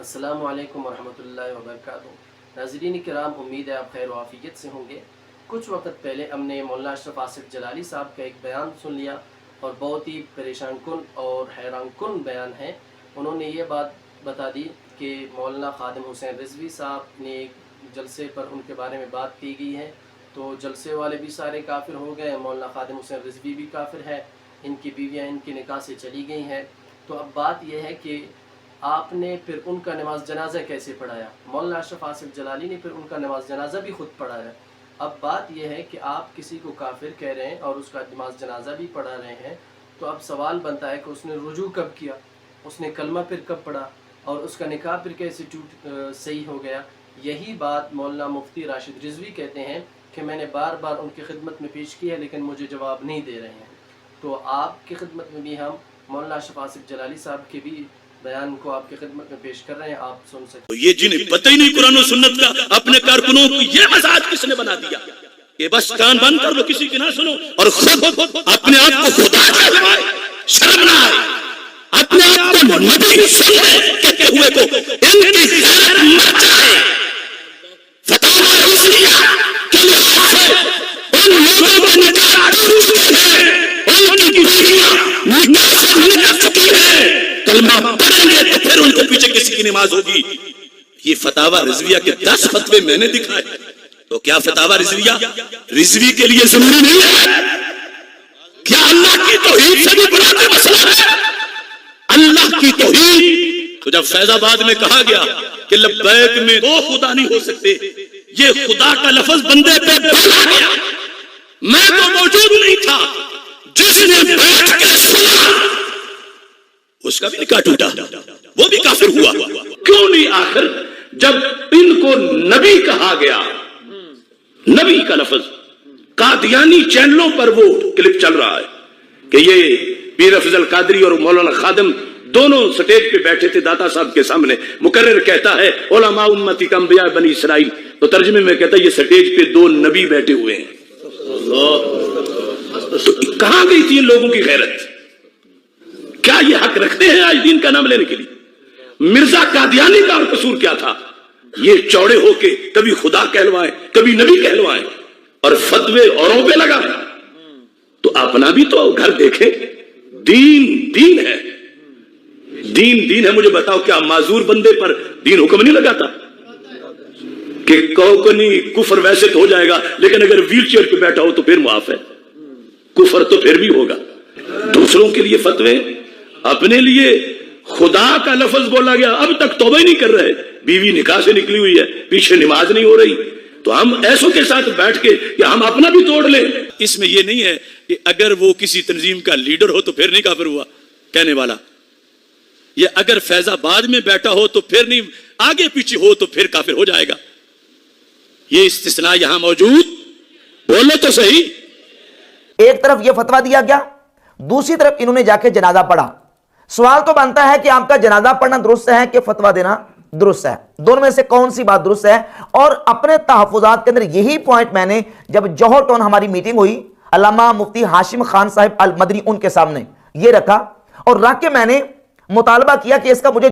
अस्सलामु अलैकुम वरहमतुल्लाहि वबरकातुहू। नाज़रीन किराम, उम्मीद है आप खैर वाफियत से होंगे। कुछ वक्त पहले हमने मौलाना अशरफ आसिफ जलाली साहब का एक बयान सुन लिया और बहुत ही परेशान कुन और हैरान कुन बयान है। उन्होंने ये बात बता दी कि मौलाना खादिम हुसैन रिजवी साहब ने एक जलसे पर उनके बारे में बात की गई है, तो जलसे वाले भी सारे काफिर हो गए, मौलाना खादिम हुसैन रिजवी भी काफिर है, इनकी बीवियाँ इनके निकाह से चली गई हैं। तो अब बात यह है कि आपने फिर उनका नमाज जनाजा कैसे पढ़ाया? मौलाना अशरफ आसिफ जलाली ने फिर उनका नमाज जनाजा भी खुद पढ़ाया। अब बात यह है कि आप किसी को काफिर कह रहे हैं और उसका नमाज जनाजा भी पढ़ा रहे हैं, तो अब सवाल बनता है कि उसने रुजू कब किया, उसने कलमा फिर कब पढ़ा और उसका निकाह फिर कैसे सही हो गया? यही बात मौलाना मुफ्ती राशिद रिजवी कहते हैं कि मैंने बार बार उनकी खिदमत में पेश की है लेकिन मुझे जवाब नहीं दे रहे हैं। तो आपकी खिदमत में भी हम मौलाना अशरफ आसिफ जलाली साहब के भी बयान को आपकी खिदमत में पेश कर रहे हैं, आप सुन सकते। तो ये जिन्हें पता ही नहीं कुरान और सुन्नत का, अपने कारकुनों को ये मजाज किसने बना दिया कि बस कान बंद कर लो, किसी की ना सुनो और खुद अपने आप को खुदा कहलाए, शर्म ना आए, अपने आप को नबी कहते हुए को इनकी गैरत मर जाए। फतवा इसलिए कि उन लोगों को निकाह चुके हैं, उनकी बीवियां निकाह से निकल चुकी हैं, कलमा पढ़ेंगे तो फिर उनके पीछे किसी की नमाज होगी। ये फतावा रिजविया के 10 फतवे मैंने दिखाए, तो क्या फतावा रिजविया रिजवी के लिए जरूरी नहीं है? क्या अल्लाह की तौहीद से भी बड़ा कोई मसला है? अल्लाह की तौहीद तो जब फैजाबाद में कहा गया कि लब्बैक में दो खुदा नहीं हो सकते, ये खुदा का लफ्ज बंदे पे बोला गया, मैं तो मौजूद नहीं था, जिसने बैठ के सुना उसका भी निकाह टूटा, वो भी काफिर हुआ। क्यों नहीं? आखिर जब इनको नबी कहा गया, नबी का लफ्ज, कादियानी चैनलों पर वो क्लिप चल रहा है कि ये पीर अफजल कादरी और मौलाना खादिम दोनों स्टेज पे बैठे थे दाता साहब के सामने। मुकर्रिर कहता है उलमा उम्मती का अंबिया बनी इसराइल, तो तर्जुमे में कहता है ये स्टेज पे 2 नबी बैठे हुए हैं। तो कहां गई थी इन लोगों की गैरत? क्या ये हक रखते हैं आज दीन का नाम लेने के लिए? मिर्जा कादियानी का कसूर क्या था? ये चौड़े होके कभी खुदा कहलवाए, कभी नबी कहलवाए और फतवे औरों पे लगाए। तो अपना भी तो घर देखे। दीन दीन है, दीन दीन है। मुझे बताओ, क्या माजूर बंदे पर दीन हुक्म नहीं लगाता कि कहो को नहीं कुफर वैसे तो हो जाएगा, लेकिन अगर व्हील चेयर पे बैठा हो तो फिर मुआफ है, कुफर तो फिर भी होगा। दूसरों के लिए फतवे, अपने लिए खुदा का लफ्ज बोला गया, अब तक तौबा ही नहीं कर रहे, बीवी निकाह से निकली हुई है, पीछे नमाज नहीं हो रही, तो हम ऐसों के साथ बैठ के कि हम अपना भी तोड़ लें। इसमें यह नहीं है कि अगर वो किसी तंजीम का लीडर हो तो फिर नहीं काफिर हुआ कहने वाला, या अगर फैजाबाद में बैठा हो तो फिर नहीं, आगे पीछे हो तो फिर काफिर हो जाएगा। ये इस्तिस्ना यहां मौजूद, बोलो तो सही। एक तरफ यह फतवा दिया गया, दूसरी तरफ इन्होंने जाके जनाजा पढ़ा। सवाल तो बनता है कि आपका जनाजा पढ़ना दुरुस्त है कि फतवा देना दुरुस्त है? दोनों में से कौन सी बात दुरुस्त है? और अपने तहफ़्फ़ुज़ात के अंदर यही पॉइंट मैंने, जब जौहर टाउन हमारी मीटिंग हुई, अल्लामा मुफ्ती हाशिम खान साहिब अल मदनी उनके सामने ये रखा और रख के मैंने मुतालबा किया कि इसका मुझे